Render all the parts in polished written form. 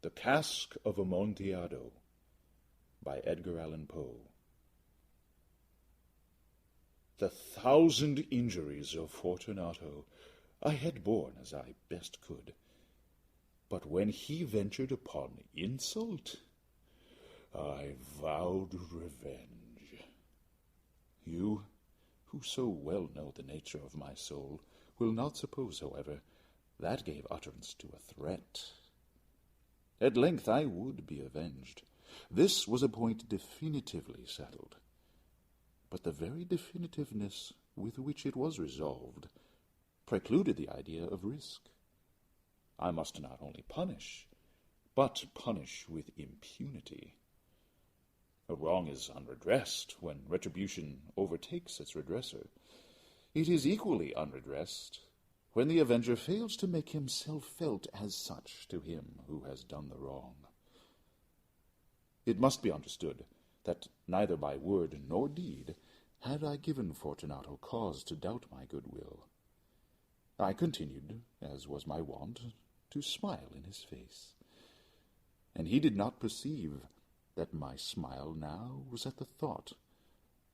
The Cask of Amontillado by Edgar Allan Poe. The 1,000 injuries of Fortunato I had borne as I best could, but when he ventured upon insult, I vowed revenge. You, who so well know the nature of my soul, will not suppose, however, that gave utterance to a threat. At length I would be avenged. This was a point definitively settled. But the very definitiveness with which it was resolved precluded the idea of risk. I must not only punish, but punish with impunity. A wrong is unredressed when retribution overtakes its redresser. It is equally unredressed when the avenger fails to make himself felt as such to him who has done the wrong. It must be understood that neither by word nor deed had I given Fortunato cause to doubt my goodwill. I continued, as was my wont, to smile in his face, and he did not perceive that my smile now was at the thought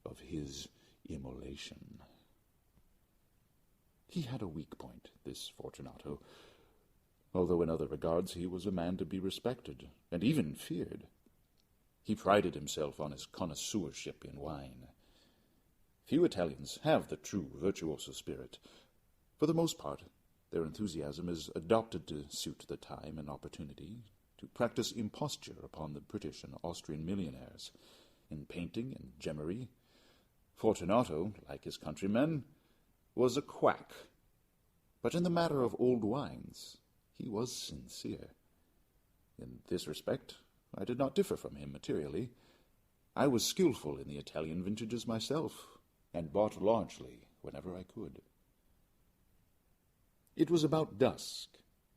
of his immolation. He had a weak point, this Fortunato, although in other regards he was a man to be respected, and even feared. He prided himself on his connoisseurship in wine. Few Italians have the true virtuoso spirit. For the most part, their enthusiasm is adopted to suit the time and opportunity, to practice imposture upon the British and Austrian millionaires, in painting and gemmery. Fortunato, like his countrymen, was a quack, but in the matter of old wines he was sincere. In this respect I did not differ from him materially. I was skilful in the Italian vintages myself, and bought largely whenever I could. It was about dusk,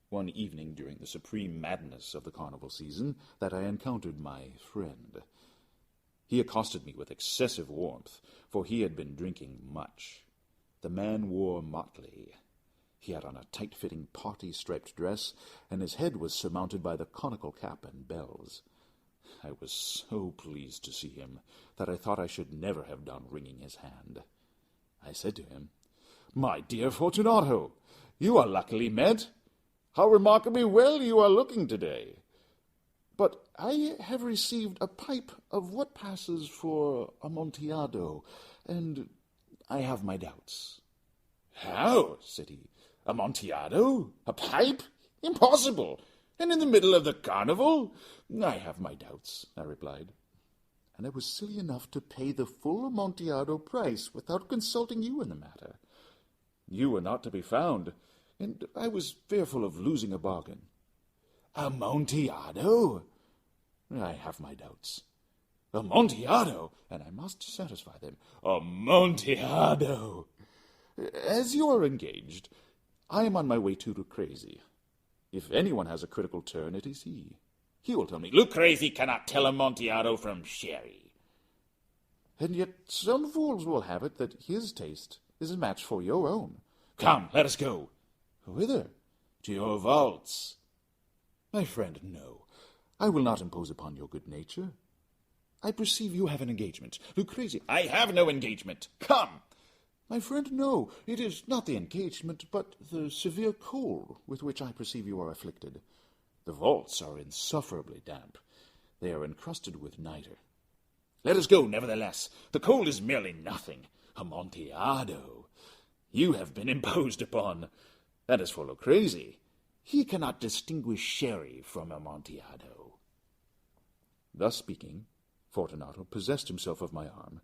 one evening during the supreme madness of the carnival season, that I encountered my friend. He accosted me with excessive warmth, for he had been drinking much. The man wore motley. He had on a tight-fitting party-striped dress, and his head was surmounted by the conical cap and bells. I was so pleased to see him that I thought I should never have done wringing his hand. I said to him, "My dear Fortunato, you are luckily met. How remarkably well you are looking today. But I have received a pipe of what passes for Amontillado, and I have my doubts." "How?" said he. "Amontillado? A pipe? Impossible! And in the middle of the carnival?" "I have my doubts," I replied. "And I was silly enough to pay the full Amontillado price without consulting you in the matter. You were not to be found, and I was fearful of losing a bargain." "Amontillado?" "I have my doubts." "Amontillado?" And I must satisfy them. "Amontillado!" "As you are engaged, I am on my way to Lucrezi. If anyone has a critical turn, it is he. He will tell me, Lucrezi cannot tell Amontillado from sherry. And yet some fools will have it that his taste is a match for your own. Come, let us go. Whither? To your vaults. My friend, no. I will not impose upon your good nature. I perceive you have an engagement. Lucrezi, I have no engagement. Come. My friend, no. It is not the engagement, but the severe cold with which I perceive you are afflicted. The vaults are insufferably damp. They are encrusted with nitre. Let us go, nevertheless. The cold is merely nothing. Amontillado. You have been imposed upon. And as for Lucrezi, he cannot distinguish sherry from Amontillado. Thus speaking, Fortunato possessed himself of my arm,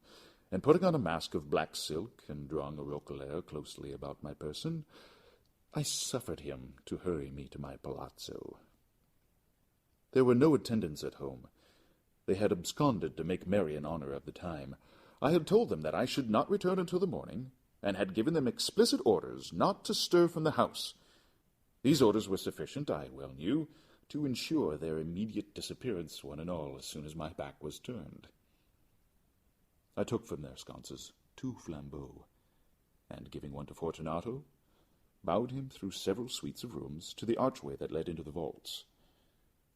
and putting on a mask of black silk and drawing a roquelaire closely about my person, I suffered him to hurry me to my palazzo. There were no attendants at home. They had absconded to make merry in honor of the time. I had told them that I should not return until the morning, and had given them explicit orders not to stir from the house. These orders were sufficient, I well knew, to ensure their immediate disappearance, one and all, as soon as my back was turned. I took from their sconces 2 flambeaux, and giving one to Fortunato, bowed him through several suites of rooms to the archway that led into the vaults.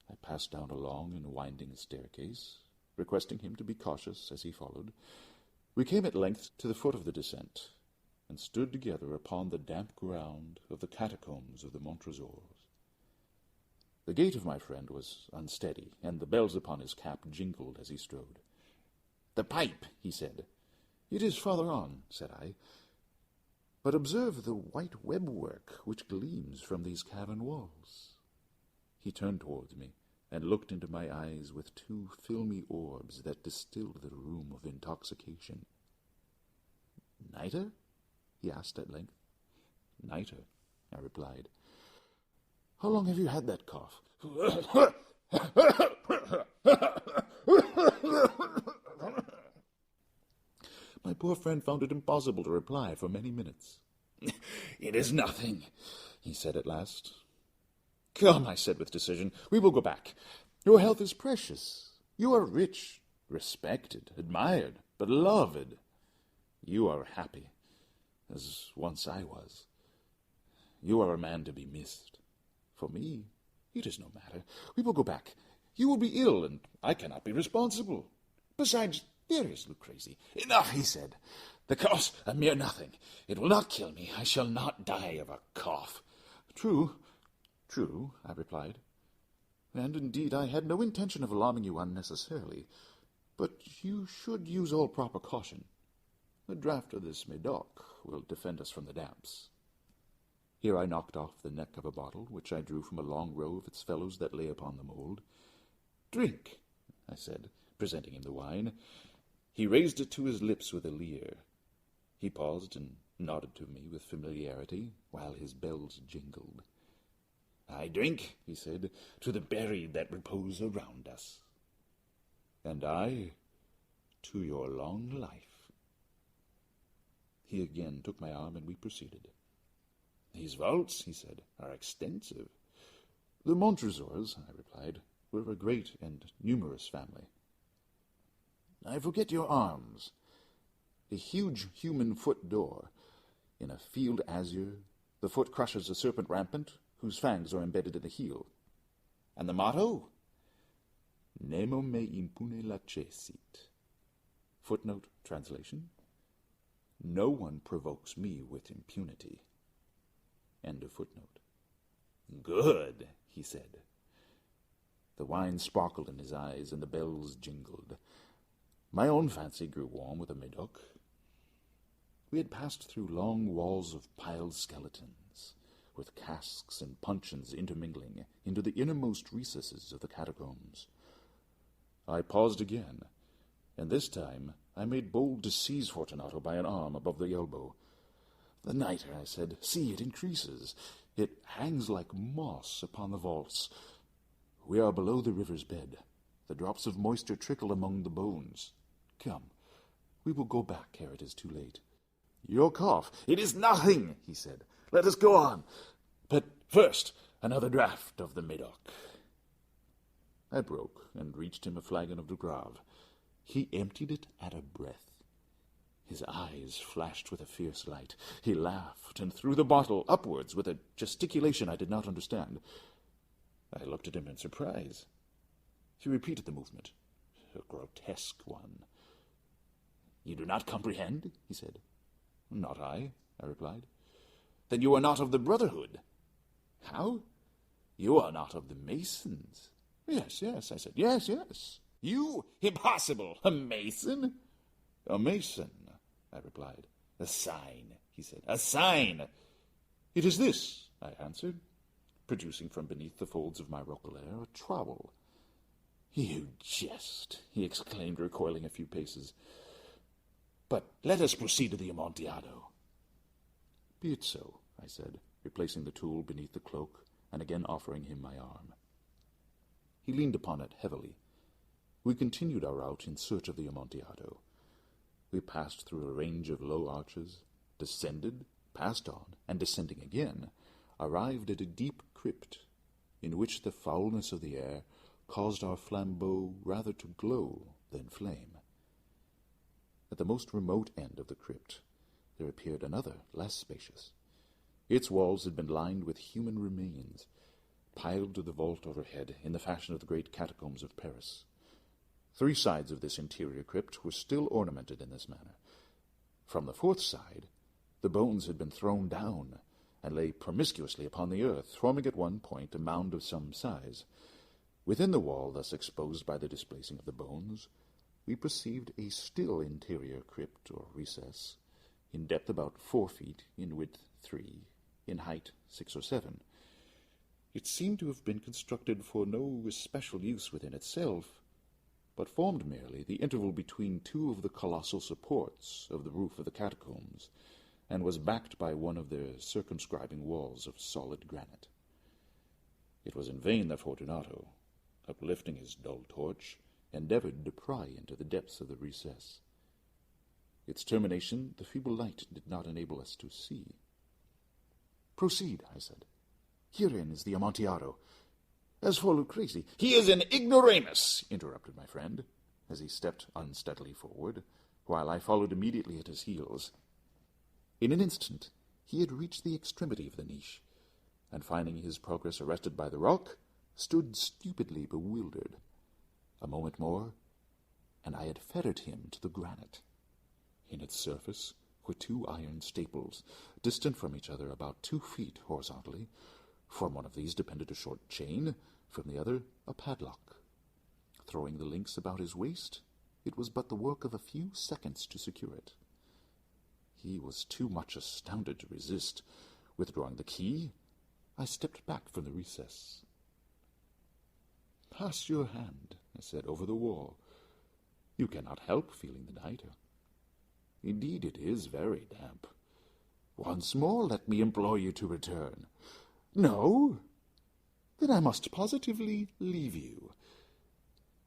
I passed down a long and winding staircase, requesting him to be cautious as he followed. We came at length to the foot of the descent, and stood together upon the damp ground of the catacombs of the Montresors. The gait of my friend was unsteady, and the bells upon his cap jingled as he strode. "The pipe," he said. "It is farther on," said I. "But observe the white web-work which gleams from these cavern walls." He turned towards me, and looked into my eyes with two filmy orbs that distilled the rheum of intoxication. "Nitre?" he asked at length. "Nitre," I replied. "How long have you had that cough?" My poor friend found it impossible to reply for many minutes. "It is nothing," he said at last. "Come," I said with decision, "we will go back. Your health is precious. You are rich, respected, admired, beloved. You are happy, as once I was. You are a man to be missed. For me, it is no matter. We will go back. You will be ill, and I cannot be responsible. Besides, there is Lucrezi." "Enough," he said. "The cough's a mere nothing. It will not kill me. I shall not die of a cough." True, I replied. "And indeed I had no intention of alarming you unnecessarily. But you should use all proper caution. A draught of this Medoc will defend us from the damps." Here I knocked off the neck of a bottle, which I drew from a long row of its fellows that lay upon the mould. "Drink," I said, presenting him the wine. He raised it to his lips with a leer. He paused and nodded to me with familiarity, while his bells jingled. "I drink," he said, "to the buried that repose around us." "And I to your long life." He again took my arm, and we proceeded. "These vaults," he said, "are extensive." "The Montresors," I replied, "were a great and numerous family." "I forget your arms." "A huge human foot door. In a field azure, the foot crushes a serpent rampant, whose fangs are embedded in the heel." "And the motto?" "Nemo me impune lacessit." Footnote translation: "No one provokes me with impunity." End of footnote. "Good," he said. The wine sparkled in his eyes, and the bells jingled. My own fancy grew warm with a Medoc. We had passed through long walls of piled skeletons, with casks and puncheons intermingling, into the innermost recesses of the catacombs. I paused again, and this time I made bold to seize Fortunato by an arm above the elbow. "The nitre," I said. "See, it increases. It hangs like moss upon the vaults. We are below the river's bed. The drops of moisture trickle among the bones. Come, we will go back ere it is too late." "Your cough—" "It is nothing," he said. "Let us go on. But first, another draught of the Medoc." I broke and reached him a flagon of de Grave. He emptied it at a breath. His eyes flashed with a fierce light. He laughed and threw the bottle upwards with a gesticulation I did not understand. I looked at him in surprise. He repeated the movement, a grotesque one. "You do not comprehend?" he said. "Not I," I replied. "Then you are not of the Brotherhood." "How?" "You are not of the Masons." "Yes, I said. Yes. "You? Impossible! A Mason?" "A Mason," I replied. "A sign," he said. "A sign!" "It is this," I answered, producing from beneath the folds of my roquelaire a trowel. "You jest," he exclaimed, recoiling a few paces. "But let us proceed to the Amontillado." "Be it so," I said, replacing the tool beneath the cloak and again offering him my arm. He leaned upon it heavily. We continued our route in search of the Amontillado. We passed through a range of low arches, descended, passed on, and descending again, arrived at a deep crypt, in which the foulness of the air caused our flambeaux rather to glow than flame. At the most remote end of the crypt there appeared another, less spacious. Its walls had been lined with human remains, piled to the vault overhead in the fashion of the great catacombs of Paris. 3 sides of this interior crypt were still ornamented in this manner. From the 4th side, the bones had been thrown down, and lay promiscuously upon the earth, forming at one point a mound of some size. Within the wall, thus exposed by the displacing of the bones, we perceived a still interior crypt or recess, in depth about 4 feet, in width 3, in height 6 or 7. It seemed to have been constructed for no especial use within itself, but formed merely the interval between 2 of the colossal supports of the roof of the catacombs, and was backed by one of their circumscribing walls of solid granite. It was in vain that Fortunato, uplifting his dull torch, endeavored to pry into the depths of the recess. Its termination the feeble light did not enable us to see. "Proceed," I said. "Herein is the Amontillado. As for Lucrezi—" "He is an ignoramus," interrupted my friend, as he stepped unsteadily forward, while I followed immediately at his heels. In an instant he had reached the extremity of the niche, and finding his progress arrested by the rock, stood stupidly bewildered. A moment more, and I had fettered him to the granite. In its surface were 2 iron staples, distant from each other about 2 feet horizontally. From one of these depended a short chain, from the other a padlock. Throwing the links about his waist, it was but the work of a few seconds to secure it. He was too much astounded to resist. Withdrawing the key, I stepped back from the recess. "Pass your hand," I said, "over the wall. You cannot help feeling the nitre. Indeed, it is very damp. Once more let me implore you to return." "No? Then I must positively leave you.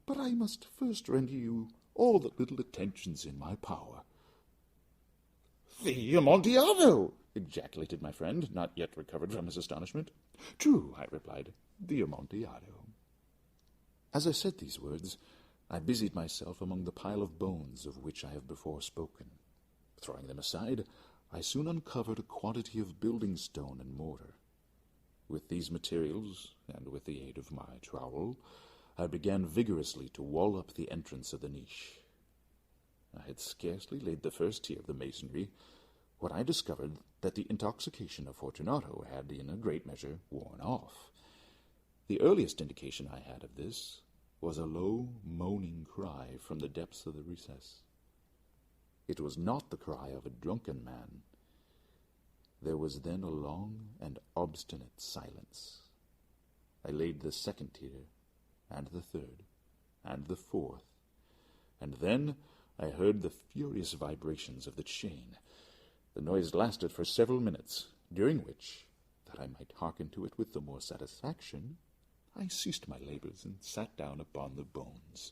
But I must first render you all the little attentions in my power." "The Amontillado!" ejaculated my friend, not yet recovered from his astonishment. "True," I replied, "the Amontillado." As I said these words, I busied myself among the pile of bones of which I have before spoken. Throwing them aside, I soon uncovered a quantity of building stone and mortar. With these materials, and with the aid of my trowel, I began vigorously to wall up the entrance of the niche. I had scarcely laid the first tier of the masonry when I discovered that the intoxication of Fortunato had in a great measure worn off. The earliest indication I had of this was a low, moaning cry from the depths of the recess. It was not the cry of a drunken man. There was then a long and obstinate silence. I laid the 2nd tier, and the 3rd, and the 4th, and then I heard the furious vibrations of the chain. The noise lasted for several minutes, during which, that I might hearken to it with the more satisfaction, I ceased my labors and sat down upon the bones.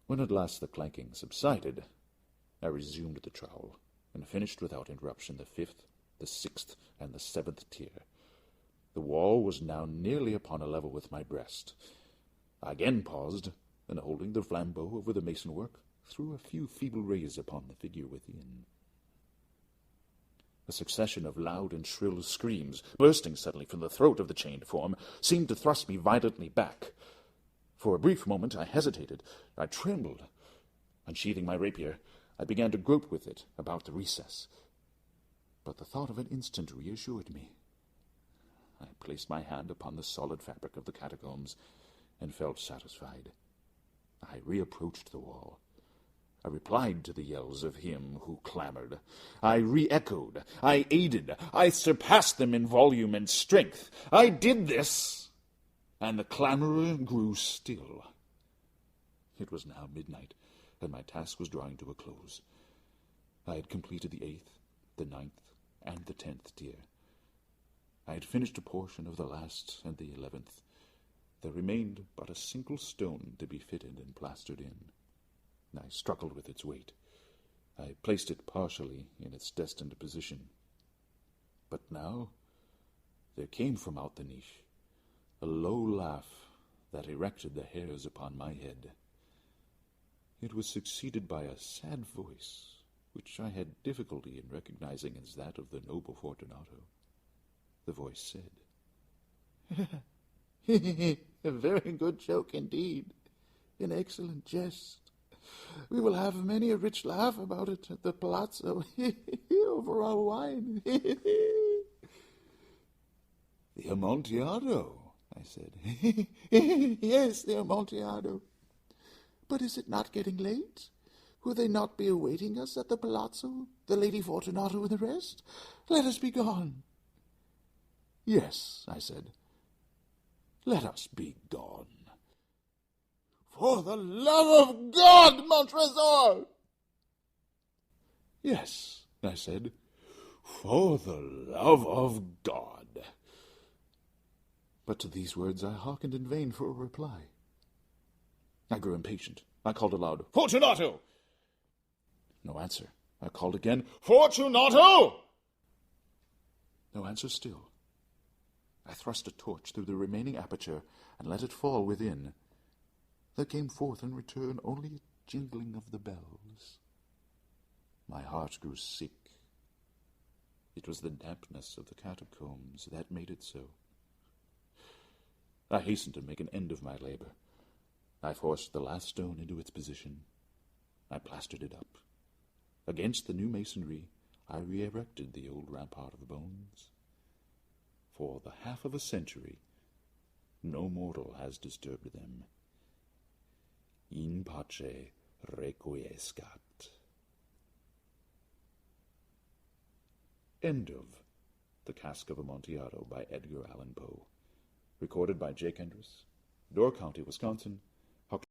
When at last the clanking subsided, I resumed the trowel, and finished without interruption the 5th, the 6th, and the 7th tier. The wall was now nearly upon a level with my breast. I again paused, and holding the flambeau over the mason-work, threw a few feeble rays upon the figure within. A succession of loud and shrill screams, bursting suddenly from the throat of the chained form, seemed to thrust me violently back. For a brief moment I hesitated. I trembled. Unsheathing my rapier, I began to grope with it about the recess. But the thought of an instant reassured me. I placed my hand upon the solid fabric of the catacombs, and felt satisfied. I reapproached the wall. I replied to the yells of him who clamored. I re-echoed. I aided. I surpassed them in volume and strength. I did this, and the clamorer grew still. It was now midnight, and my task was drawing to a close. I had completed the 8th, the 9th, and the 10th tier. I had finished a portion of the last and the 11th. There remained but a single stone to be fitted and plastered in. I struggled with its weight. I placed it partially in its destined position. But now there came from out the niche a low laugh that erected the hairs upon my head. It was succeeded by a sad voice, which I had difficulty in recognizing as that of the noble Fortunato. The voice said, A very good joke indeed. An excellent jest. We will have many a rich laugh about it at the palazzo over our wine. The Amontillado, I said. Yes, the Amontillado. But is it not getting late? Will they not be awaiting us at the palazzo, the Lady Fortunato and the rest? Let us be gone. Yes, I said. Let us be gone. For the love of God, Montresor! Yes, I said. For the love of God. But to these words I hearkened in vain for a reply. I grew impatient. I called aloud, Fortunato! No answer. I called again, Fortunato! No answer still. I thrust a torch through the remaining aperture and let it fall within. There came forth in return only a jingling of the bells. My heart grew sick. It was the dampness of the catacombs that made it so. I hastened to make an end of my labor. I forced the last stone into its position. I plastered it up. Against the new masonry, I re-erected the old rampart of bones. For the half of a century, no mortal has disturbed them. In pace requiescat. End of The Cask of Amontillado by Edgar Allan Poe. Recorded by Jake Endress, Door County, Wisconsin,